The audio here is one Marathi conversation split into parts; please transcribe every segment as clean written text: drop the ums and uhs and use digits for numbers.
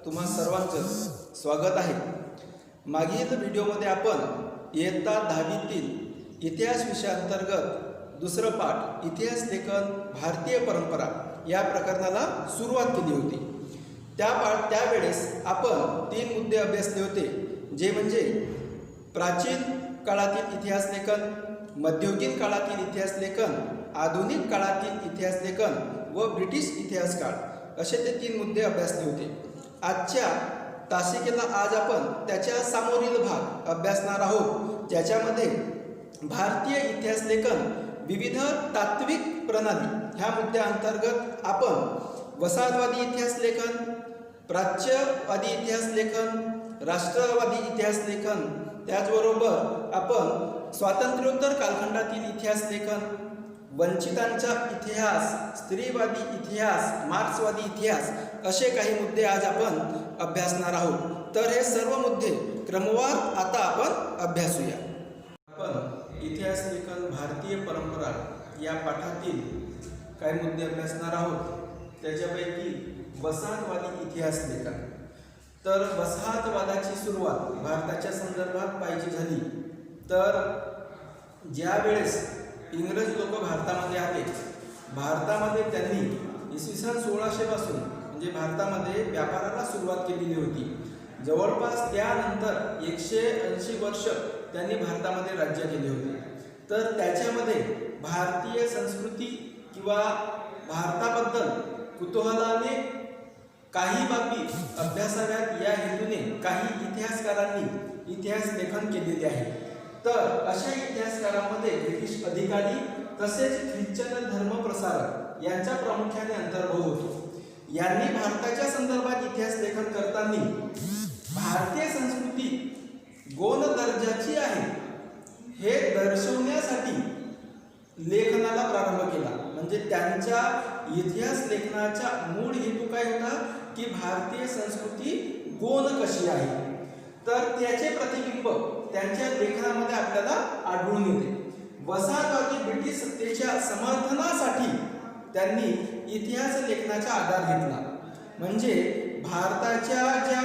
तुम्हा सर्वांचं स्वागत आहे। मागील व्हिडिओमध्ये आपण इयत्ता 10वीतील इतिहास विषयाअंतर्गत दुसरं पाठ इतिहास लेखन भारतीय परंपरा या प्रकरणाला सुरुवात केली होती। त्यावेळेस आपण 3 मुद्दे अभ्यासले होते, जे म्हणजे प्राचीन काळातील इतिहास लेखन, मध्ययुगीन काळातील इतिहास लेखन, आधुनिक काळातील इतिहास लेखन व ब्रिटिश इतिहास काळ, असे ते 3 मुद्दे अभ्यासले होते। आजच्या तासिकेला आज आपण त्याच्या समोरील भाग अभ्यासणार आहोत, ज्याच्यामध्ये भारतीय इतिहास लेखन विविध तात्विक प्रणाली ह्या मुद्द्याअंतर्गत आपण वसाहतवादी इतिहास लेखन, प्राच्यवादी इतिहास लेखन, राष्ट्रवादी इतिहास लेखन, त्याचबरोबर आपण स्वातंत्र्योत्तर कालखंडातील इतिहास लेखन, वंचितांचा इतिहास, स्त्रीवादी इतिहास, मार्क्सवादी इतिहास, असे काही मुद्दे आज आपण अभ्यासणार आहोत। तर हे सर्व मुद्दे क्रमवार आता आपण अभ्यासूया। आपण इतिहास लेखन भारतीय परंपरा या पाठातील काही मुद्दे अभ्यासणार आहोत। त्याच्यापैकी वसाहतवादी इतिहास लेखन। तर वसाहतवादाची सुरुवात भारताच्या संदर्भात पाहिजे झाली तर ज्या वेळेस इंग्रज लोक भारतामध्ये आले, भारतामध्ये त्यांनी इसवी सन 1600 पासून म्हणजे भारतामध्ये व्यापाराला सुरुवात केलेली होती। जवळपास त्यानंतर 180 वर्ष त्यांनी भारतामध्ये राज्य केले होते। तर त्याच्यामध्ये भारतीय संस्कृती किंवा भारताबद्दल कुतूहलाने काही बाबी अभ्यासाव्यात या हेतूने काही इतिहासकारांनी इतिहास लेखन केलेले आहे। तर अशा इतिहासकारांमध्ये ब्रिटिश अधिकारी तसेच ख्रिश्चन धर्मप्रसारक यांचा प्रामुख्याने अंतर्भाव होतो। यांनी भारताच्या संदर्भात इतिहास लेखन करताना भारतीय संस्कृती गौण दर्जाची आहे हे दर्शवण्यासाठी लेखनाला प्रारंभ केला। म्हणजे त्यांच्या इतिहास लेखनाचा मूळ हेतू काय होता की भारतीय संस्कृती गौण कशी आहे, तर त्याचे प्रतिबिंब त्यांच्या लेखनामध्ये आपल्याला आढळून येते। वसाहतवादी ब्रिटिश सत्तेच्या समर्थनासाठी त्यांनी इतिहास लेखनाचा आधार घेतला। म्हणजे भारताच्या ज्या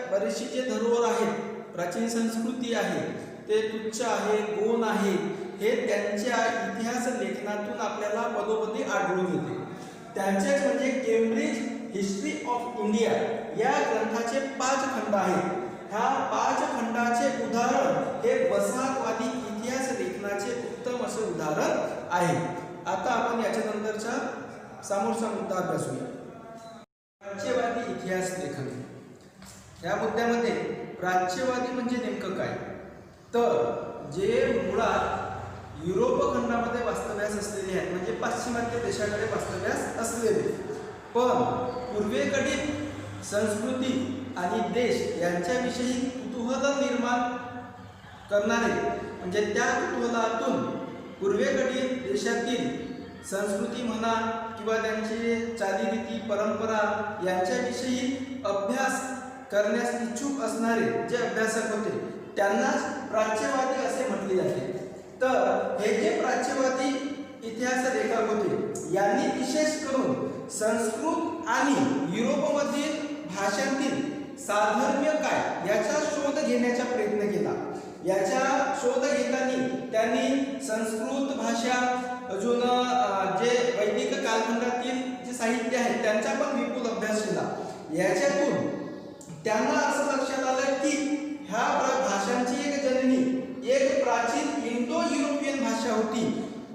बरेचसे जे धरोहर आहेत, प्राचीन संस्कृती आहे, ते तुच्छ आहे, गौण आहे, हे त्यांच्या इतिहास लेखनातून आपल्याला पदोपदी आढळून येते। त्यांचेच म्हणजे केम्ब्रिज हिस्ट्री ऑफ इंडिया या ग्रंथाचे 5 खंड आहेत। ह्या 5 खंडाचे उदाहरण हे वसाहतवादी इतिहास लेखनाचे उत्तम असे उदाहरण आहे। आता आपण याच्यानंतरचा समोरचा मुद्दा अभ्यासूया, प्राच्यवादी इतिहास लेखन। या मुद्द्यामध्ये प्राच्यवादी म्हणजे नेमकं काय, तर जे मुळात युरोप खंडामध्ये वास्तव्यास असलेले आहेत, म्हणजे पाश्चिमात्य देशाकडे वास्तव्यास असलेले, पण पूर्वेकडील संस्कृती आणि देश यांच्याविषयी कुतूहल निर्माण करणारे, म्हणजे त्या कुतूहलातून पूर्वेकडील देशातील संस्कृती म्हणा किंवा त्यांचे चालीरीती परंपरा यांच्याविषयी अभ्यास करण्यास इच्छुक असणारे जे अभ्यासक होते त्यांनाच प्राच्यवादी असे म्हटले जाते। तर हे जे प्राच्यवादी इतिहास लेखक होते यांनी विशेष करून संस्कृत आणि युरोपमधील भाषांतील साधर्म्य काय याचा शोध घेण्याचा प्रयत्न केला। याचा शोध घेताना त्यांनी संस्कृत भाषा, अजून जे वैदिक कालखंडातील जे साहित्य आहे त्यांचा पण विपुल अभ्यास केला। याच्यातून त्यांना असं लक्षात आलं की ह्या भाषांची एक जननी एक प्राचीन इंडो युरोपियन भाषा होती,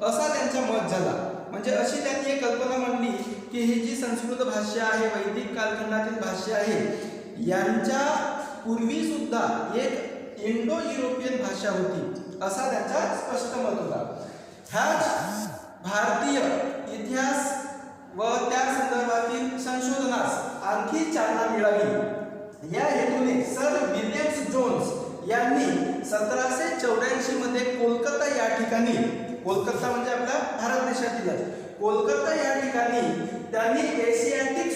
असा त्यांचा मत झाला। म्हणजे अशी त्यांनी एक कल्पना मांडली की ही जी संस्कृत भाषा आहे, वैदिक कालखंडातील भाषा आहे, यांच्या पूर्वी सुद्धा एक इंडो युरोपियन भाषा होती, असा त्यांचा स्पष्ट मत होता। ह्याच भारतीय इतिहास व त्या संदर्भातील संशोधनास आणखी चालना मिळावी या हेतूने सर विल्यम्स जोन्स यांनी 1784 मध्ये कोलकाता या ठिकाणी, कोलकाता म्हणजे आपल्या भारत देशातील कोलकाता या ठिकाणी त्यांनी एशियाटिक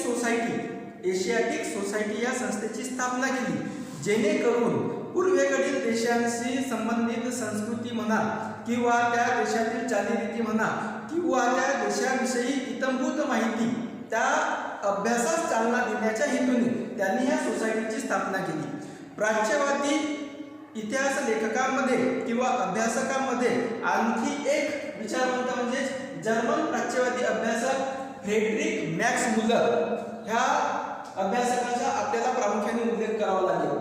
सोसायटी या संस्थेची स्थापना केली, जेणेकरून पूर्वेकडील देशांशी संबंधित संस्कृती म्हणा किंवा त्या देशातील चालीरीती म्हणा किंवा त्या देशाविषयी इतंभूत माहिती त्या अभ्यासास चालना देण्याच्या हेतूने त्यांनी ह्या सोसायटीची स्थापना केली. प्राच्यवादी इतिहास लेखकांमध्ये किंवा अभ्यासकांमध्ये आणखी एक विचारवंत म्हणजे जर्मन प्राच्यवादी अभ्यासक फ्रेडरिक मॅक्स मुलर ह्या अभ्यासकाचा आपल्याला प्रामुख्याने उल्लेख करावा लागेल.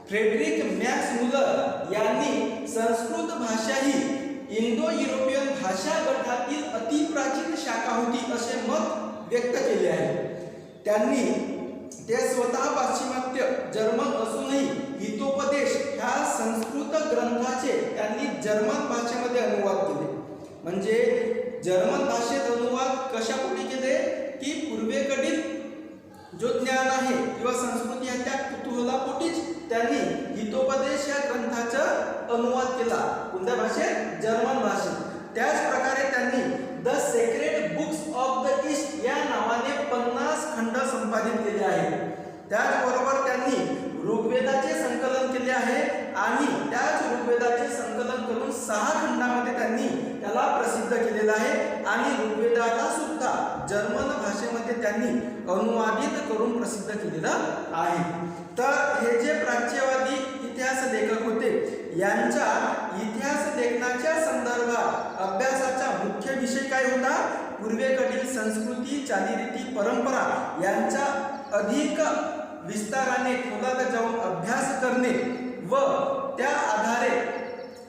फ्रेडरिक मॅक्स मुलर यांनी संस्कृत भाषा ही इंडो युरोपियन भाषा गटातील अतिप्राचीन शाखा होती असे मत व्यक्त केले आहे. त्यांनी ते स्वतः पाश्चिमात्य जर्मन असूनही हितोपदेश ह्या संस्कृत ग्रंथाचे त्यांनी जर्मन भाषेमध्ये अनुवाद केले. म्हणजे जर्मन भाषेत अनुवाद कशापोटी केले की पूर्वेकडील जो ज्ञान आहे किंवा संस्कृती आहे त्या कुतूहलापोटीच त्यांनी हितोपदेश या ग्रंथाचा अनुवाद केला. कोणत्या भाषेत? जर्मन भाषेत. त्याच प्रकारे त्यांनी the sacred books of the east या नावाने 50 खंड संपादित केले आहेत. त्याचबरोबर त्यांनी ऋग्वेदाचे संकलन केले आहे आणि त्याच ऋग्वेदाचे संकलन करून 6 खंडामध्ये त्यांनी त्याला प्रसिद्ध केलेलं आहे आणि ऋग्वेदाला सुद्धा जर्मन भाषेमध्ये त्यांनी अनुवादित करून प्रसिद्ध केलेलं आहे. तर हे जे प्राच्यवादी इतिहास लेखक होते यांच्या इतिहास लेखनाच्या संदर्भात अभ्यासाचा मुख्य विषय काय होता? पूर्वेकडील संस्कृती, चालीरीती, परंपरा यांचा अधिक विस्ताराने खोलात जाऊन अभ्यास करणे व त्या आधारे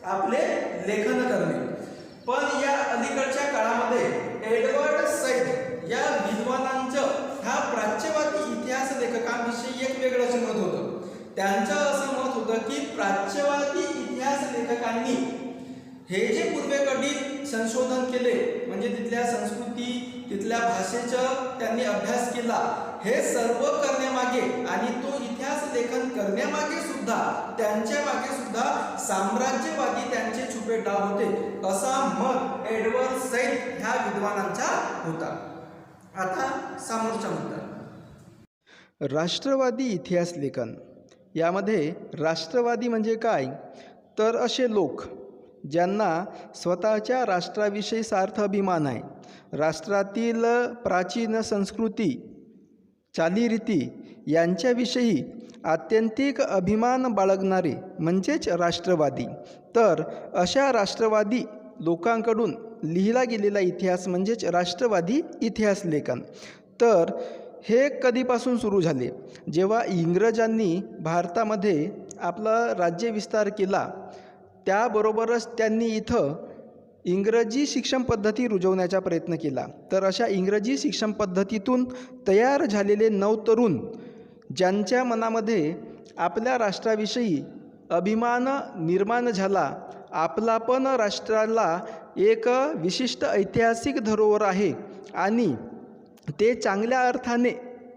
आपले लेखन करणे. पण या अलीकडच्या काळामध्ये एडवर्ड सैड या विद्वानांचं ह्या प्राच्यवादी इतिहास लेखकांविषयी एक वेगळंच मत होतं. त्यांचं असं मत होतं की प्राच्यवादी इतिहास लेखकांनी हे जे पूर्वेकडील संशोधन केले म्हणजे तिथल्या संस्कृती, तिथल्या भाषेचं त्यांनी अभ्यास केला, हे सर्व करण्यामागे आणि तो इतिहास लेखन करण्यामागे सुद्धा त्यांच्या मागे सुद्धा साम्राज्यवादी त्यांचे छुपे डाव होते असा मत एडवर्ड सैड ह्या विद्वानांचा होता. आता समोरचा मुद्दा, राष्ट्रवादी इतिहास लेखन. यामध्ये राष्ट्रवादी म्हणजे काय? तर असे लोक ज्यांना स्वतःच्या राष्ट्राविषयी सार्थ अभिमान आहे, राष्ट्रातील प्राचीन संस्कृती, चालीरीती यांच्याविषयी आत्यंतिक अभिमान बाळगणारे म्हणजेच राष्ट्रवादी. तर अशा राष्ट्रवादी लोकांकडून लिहिला गेलेला इतिहास म्हणजेच राष्ट्रवादी इतिहास लेखन. तर हे कधीपासून सुरू झाले? जेव्हा इंग्रजांनी भारतामध्ये आपला राज्यविस्तार केला त्याबरोबरच त्यांनी इथं इंग्रजी शिक्षण पद्धती रुजवण्याचा प्रयत्न केला. तर अशा इंग्रजी शिक्षण पद्धतीतून तयार झालेले नवतरुण ज्यांच्या मनामध्ये आपल्या राष्ट्राविषयी अभिमान निर्माण झाला, आपला पण राष्ट्राला एक विशिष्ट ऐतिहासिक धरोहर आहे आणि ते चांगल्या अर्थाने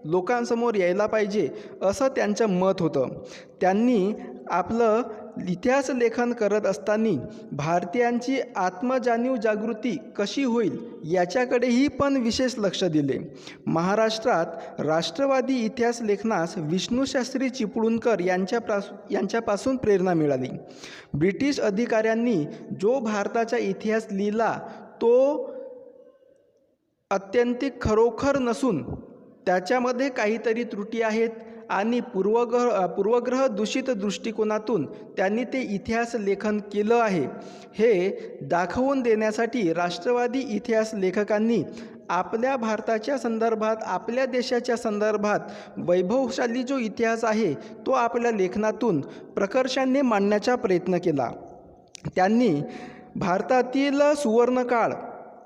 लोकांसमोर यायला पाहिजे असं त्यांचं मत होतं. त्यांनी आपलं इतिहास लेखन करत असताना भारतीयांची आत्मजाणीव जागृती कशी होईल याच्याकडेही पण विशेष लक्ष दिले. महाराष्ट्रात राष्ट्रवादी इतिहास लेखनास विष्णुशास्त्री चिपळूणकर यांच्यापासून प्रेरणा मिळाली. ब्रिटिश अधिकाऱ्यांनी जो भारताचा इतिहास लिहिला तो अत्यंतिक खरोखर नसून त्याच्यामध्ये काहीतरी त्रुटी आहेत आणि पूर्वग्रह दूषित दृष्टिकोनातून त्यांनी ते इतिहास लेखन केलं आहे हे दाखवून देण्यासाठी राष्ट्रवादी इतिहास लेखकांनी आपल्या भारताच्या संदर्भात, आपल्या देशाच्या संदर्भात वैभवशाली जो इतिहास आहे तो आपल्या लेखनातून प्रकर्षाने मांडण्याचा प्रयत्न केला. त्यांनी भारतातील सुवर्णकाळ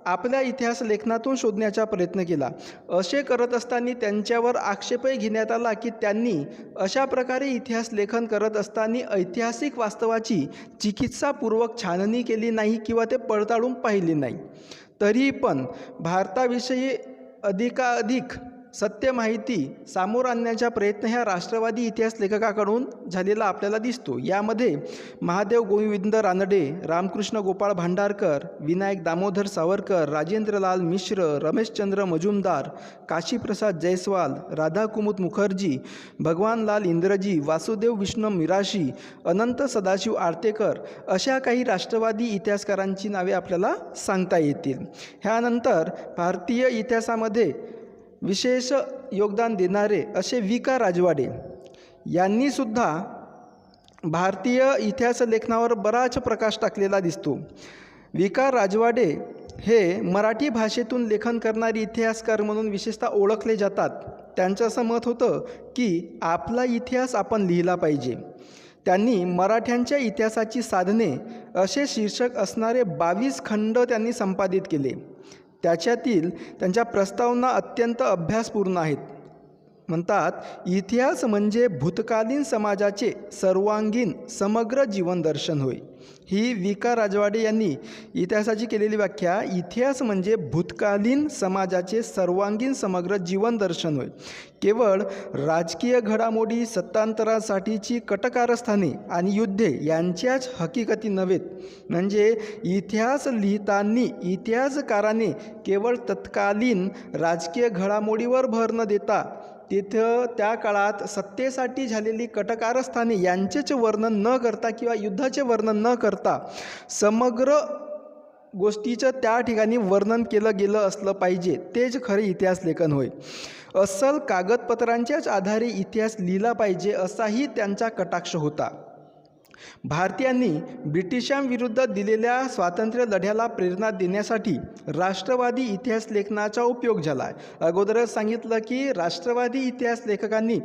आपल्या इतिहास लेखनातून शोधण्याचा प्रयत्न केला. असे करत असताना त्यांच्यावर आक्षेपही घेण्यात आला की त्यांनी अशा प्रकारे इतिहास लेखन करत असताना ऐतिहासिक वास्तवाची चिकित्सापूर्वक छाननी केली नाही किंवा ते पडताळून पाहिले नाही. तरी पण भारताविषयी अधिकाधिक सत्य माहिती समोर आणण्याचा प्रयत्न ह्या राष्ट्रवादी इतिहास लेखकाकडून झालेला आपल्याला दिसतो. यामध्ये महादेव गोविंद रानडे, रामकृष्ण गोपाळ भांडारकर, विनायक दामोदर सावरकर, राजेंद्रलाल मिश्र, रमेशचंद्र मजुमदार, काशीप्रसाद जयस्वाल, राधाकुमुद मुखर्जी, भगवानलाल इंद्रजी, वासुदेव विष्णू मिराशी, अनंत सदाशिव आरतेकर अशा काही राष्ट्रवादी इतिहासकारांची नावे आपल्याला सांगता येतील. ह्यानंतर भारतीय इतिहासामध्ये विशेष योगदान देणारे असे वि.का. राजवाडे यांनीसुद्धा भारतीय इतिहास लेखनावर बराच प्रकाश टाकलेला दिसतो. वि.का. राजवाडे हे मराठी भाषेतून लेखन करणारे इतिहासकार म्हणून विशेषतः ओळखले जातात. त्यांचं असं मत होतं की आपला इतिहास आपण लिहिला पाहिजे. त्यांनी मराठ्यांच्या इतिहासाची साधने असे शीर्षक असणारे 22 खंड त्यांनी संपादित केले. त्याच्यातील त्यांच्या प्रस्तावना अत्यंत अभ्यासपूर्ण आहेत. म्हणतात, इतिहास म्हणजे भूतकालीन समाजाचे सर्वांगीण समग्र जीवनदर्शन होय. ही वि.का. राजवाडे यांनी इतिहासाची केलेली व्याख्या. इतिहास म्हणजे भूतकालीन समाजाचे सर्वांगीण समग्र जीवनदर्शन होय. केवळ राजकीय घडामोडी, सत्तांतरासाठीची कटकारस्थाने आणि युद्धे यांच्याच हकीकती नव्हेत. म्हणजे इतिहास लिहिताना इतिहासकाराने केवळ तत्कालीन राजकीय घडामोडीवर भर न देता तिथं त्या काळात सत्तेसाठी झालेली कटकारस्थाने यांचेच वर्णन न करता किंवा युद्धाचे वर्णन न करता समग्र गोष्टीचं त्या ठिकाणी वर्णन केलं गेलं असलं पाहिजे. तेच खरे इतिहास लेखन होय. अस्सल कागदपत्रांच्याच आधारे इतिहास लिहिला पाहिजे असाही त्यांचा कटाक्ष होता. भारतीयांनी ब्रिटिशांविरुद्ध दिलेल्या स्वातंत्र्य लढ्याला प्रेरणा देण्यासाठी राष्ट्रवादी इतिहास लेखनाचा उपयोग झाला आहे. अगोदरच सांगितलं की राष्ट्रवादी इतिहास लेखकांनी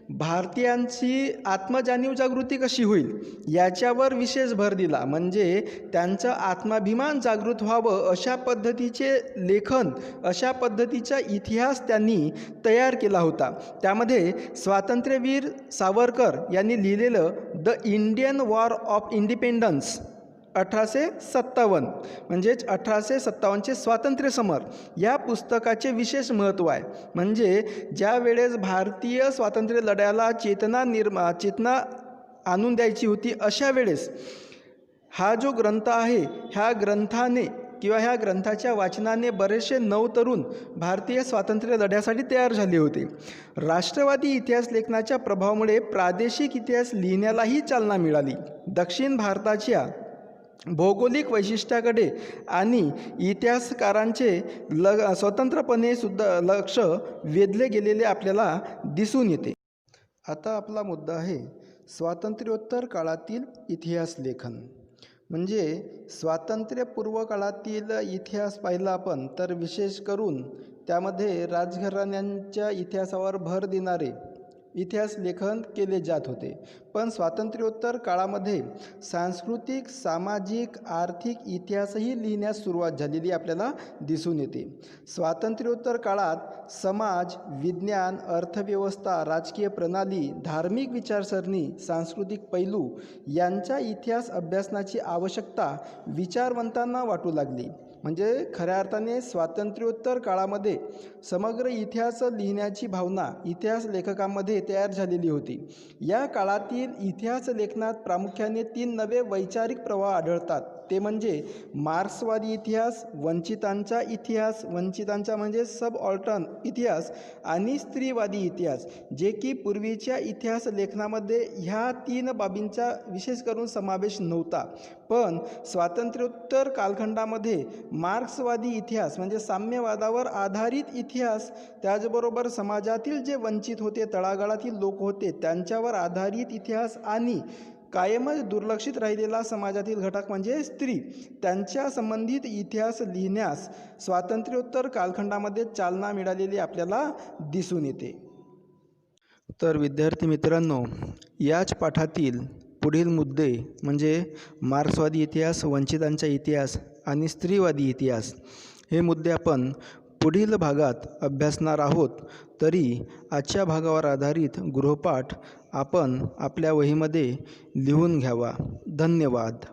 भारतीयांची आत्मजाणीव जागृती कशी होईल याच्यावर विशेष भर दिला. म्हणजे त्यांचं आत्माभिमान जागृत व्हावं अशा पद्धतीचे लेखन, अशा पद्धतीचा इतिहास त्यांनी तयार केला होता. त्यामध्ये स्वातंत्र्यवीर सावरकर यांनी लिहिलेलं the Indian war of independence 1857 म्हणजेच 1857चे स्वातंत्र्य समर या पुस्तकाचे विशेष महत्त्व आहे. म्हणजे ज्या वेळेस भारतीय स्वातंत्र्य लढ्याला चेतना आणून द्यायची होती अशा वेळेस हा जो ग्रंथ आहे, ह्या ग्रंथाने किंवा ह्या ग्रंथाच्या वाचनाने बरेचसे नवतरुण भारतीय स्वातंत्र्य लढ्यासाठी तयार झाले होते. राष्ट्रवादी इतिहास लेखनाच्या प्रभावामुळे प्रादेशिक इतिहास लिहिण्यालाही चालना मिळाली. दक्षिण भारताच्या भौगोलिक वैशिष्ट्याकडे आणि इतिहासकारांचे स्वतंत्रपणे सुद्धा लक्ष वेधले गेलेले आपल्याला दिसून येते. आता आपला मुद्दा आहे स्वातंत्र्योत्तर काळातील इतिहास लेखन. म्हणजे स्वातंत्र्यपूर्व काळातील इतिहास पाहिला आपण तर विशेष करून त्यामध्ये राजघराण्यांच्या इतिहासावर भर देणारे इतिहास लेखन केले जात होते. पण स्वातंत्र्योत्तर काळामध्ये सांस्कृतिक, सामाजिक, आर्थिक इतिहासही लिहिण्यास सुरुवात झालेली आपल्याला दिसून येते. स्वातंत्र्योत्तर काळात समाज, विज्ञान, अर्थव्यवस्था, राजकीय प्रणाली, धार्मिक विचारसरणी, सांस्कृतिक पैलू यांचा इतिहास अभ्यासनाची आवश्यकता विचारवंतांना वाटू लागली. म्हणजे खऱ्या अर्थाने स्वातंत्र्योत्तर काळामध्ये समग्र इतिहास लिहिण्याची भावना इतिहास लेखकांमध्ये तयार झालेली होती. या काळातील इतिहास लेखनात प्रामुख्याने 3 नवे वैचारिक प्रवाह आढळतात. ते म्हणजे मार्क्सवादी इतिहास, वंचितांचा इतिहास, वंचितांचा म्हणजे सबऑल्टर्न इतिहास आणि स्त्रीवादी इतिहास, जे की पूर्वीच्या इतिहास लेखनामध्ये ह्या 3 बाबींचा विशेष करून समावेश नव्हता. पण स्वातंत्र्योत्तर कालखंडामध्ये मार्क्सवादी इतिहास म्हणजे साम्यवादावर आधारित इतिहास, त्याचबरोबर समाजातील जे वंचित होते, तळागाळातील लोक होते त्यांच्यावर आधारित इतिहास आणि कायमच दुर्लक्षित राहिलेला समाजातील घटक म्हणजे स्त्री, त्यांच्या संबंधित इतिहास लिहिण्यास स्वातंत्र्योत्तर कालखंडामध्ये चालना मिळालेली आपल्याला दिसून येते. तर विद्यार्थी मित्रांनो, याच पाठातील पुढील मुद्दे म्हणजे मार्क्सवादी इतिहास, वंचितांचा इतिहास आणि स्त्रीवादी इतिहास हे मुद्दे आपण पुढील भागात अभ्यासणार आहोत. तरी आजच्या भागावर आधारित गृहपाठ आपण आपल्या वहीमध्ये लिहून घ्यावा. धन्यवाद.